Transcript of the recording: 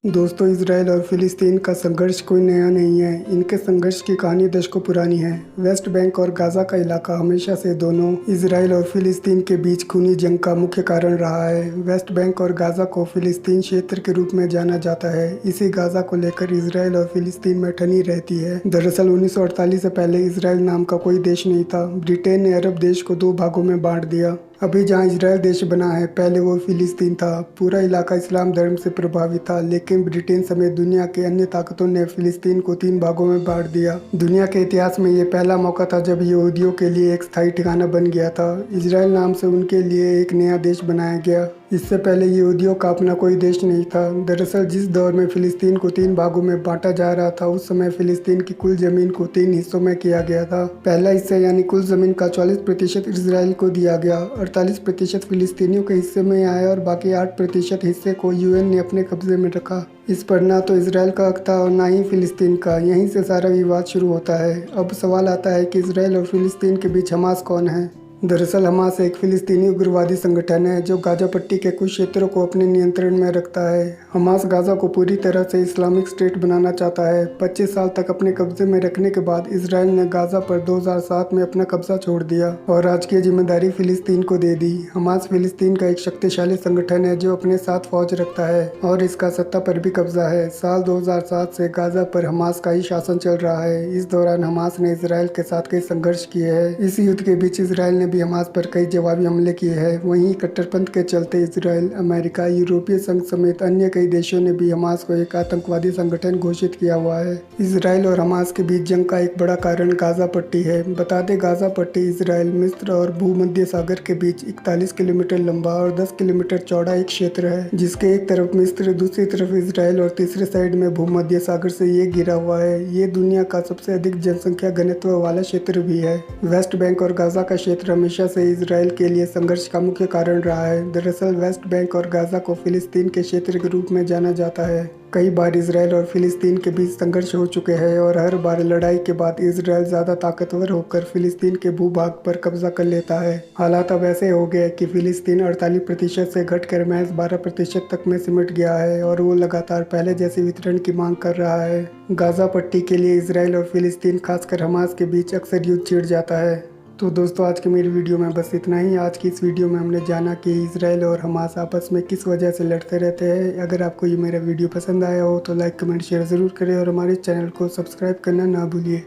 दोस्तों, इजराइल और फिलिस्तीन का संघर्ष कोई नया नहीं है। इनके संघर्ष की कहानी दशकों पुरानी है। वेस्ट बैंक और गाज़ा का इलाका हमेशा से दोनों इजराइल और फिलिस्तीन के बीच खूनी जंग का मुख्य कारण रहा है। वेस्ट बैंक और गाज़ा को फिलिस्तीन क्षेत्र के रूप में जाना जाता है। इसी गाज़ा को लेकर इजराइल और फिलिस्तीन में ठनी रहती है। दरअसल 1948 से पहले इजराइल नाम का कोई देश नहीं था। ब्रिटेन ने अरब देश को दो भागों में बांट दिया। अभी जहां इजराइल देश बना है, पहले वो फिलिस्तीन था। पूरा इलाका इस्लाम धर्म से प्रभावित था, लेकिन ब्रिटेन समेत दुनिया के अन्य ताकतों ने फिलिस्तीन को 3 भागों में बांट दिया। दुनिया के इतिहास में ये पहला मौका था जब यहूदियों के लिए एक स्थायी ठिकाना बन गया था। इजराइल नाम से उनके लिए एक नया देश बनाया गया। इससे पहले यहूदियों का अपना कोई देश नहीं था। दरअसल जिस दौर में फिलिस्तीन को 3 भागों में बांटा जा रहा था, उस समय फिलिस्तीन की कुल जमीन को 3 हिस्सों में किया गया था। पहला हिस्सा यानी कुल जमीन का 40% इजराइल को दिया गया, 48% फिलिस्तीनियों के हिस्से में आया और बाकी 8% हिस्से को यूएन ने अपने कब्जे में रखा। इस पर ना तो इजराइल का हक था और ना ही फिलिस्तीन का। यहीं से सारा विवाद शुरू होता है। अब सवाल आता है कि इजराइल और फिलिस्तीन के बीच हमास कौन है। दरअसल हमास एक फिलिस्तीनी उग्रवादी संगठन है जो गाजा पट्टी के कुछ क्षेत्रों को अपने नियंत्रण में रखता है। हमास गाजा को पूरी तरह से इस्लामिक स्टेट बनाना चाहता है। 25 साल तक अपने कब्जे में रखने के बाद इजराइल ने गाजा पर 2007 में अपना कब्जा छोड़ दिया और राजकीय जिम्मेदारी फिलिस्तीन को दे दी। हमास फिलिस्तीन का एक शक्तिशाली संगठन है जो अपने साथ फौज रखता है और इसका सत्ता पर भी कब्जा है। साल 2007 से गाजा पर हमास का ही शासन चल रहा है। इस दौरान हमास ने इजराइल के साथ कई संघर्ष किए हैं। इस युद्ध के बीच इजराइल ने भी हमास पर कई जवाबी हमले किए हैं। वहीं कट्टरपंथ के चलते इजराइल, अमेरिका, यूरोपीय संघ समेत अन्य कई देशों ने भी हमास को एक आतंकवादी संगठन घोषित किया हुआ है। इजराइल और हमास के बीच जंग का एक बड़ा कारण गाजा पट्टी है। बता दें, गाजा पट्टी इजराइल, मिस्र और भूमध्य सागर के बीच 41 किलोमीटर लंबा और 10 किलोमीटर चौड़ा एक क्षेत्र है, जिसके एक तरफ मिस्र, दूसरी तरफ इजराइल और तीसरे साइड में भूमध्य सागर से ये घिरा हुआ है। ये दुनिया का सबसे अधिक जनसंख्या घनत्व वाला क्षेत्र भी है। वेस्ट बैंक और गाजा का क्षेत्र हमेशा से इजराइल के लिए संघर्ष का मुख्य कारण रहा है। दरअसल वेस्ट बैंक और गाजा को फिलिस्तीन के क्षेत्र के रूप में जाना जाता है। कई बार इजराइल और फिलिस्तीन के बीच संघर्ष हो चुके हैं और हर बार लड़ाई के बाद इजराइल ज्यादा ताकतवर होकर फिलिस्तीन के भूभाग पर कब्जा कर लेता है। हालात अब ऐसे हो गए कि फिलिस्तीन 48% से घटकर महज 12% तक में सिमट गया है और वो लगातार पहले जैसे वितरण की मांग कर रहा है। गाजा पट्टी के लिए इजराइल और फिलिस्तीन, खासकर हमास के बीच अक्सर युद्ध छिड़ जाता है। तो दोस्तों, आज की मेरी वीडियो में बस इतना ही। आज की इस वीडियो में हमने जाना कि इजराइल और हमास आपस में किस वजह से लड़ते रहते हैं। अगर आपको ये मेरा वीडियो पसंद आया हो तो लाइक, कमेंट, शेयर ज़रूर करें और हमारे चैनल को सब्सक्राइब करना ना भूलिए।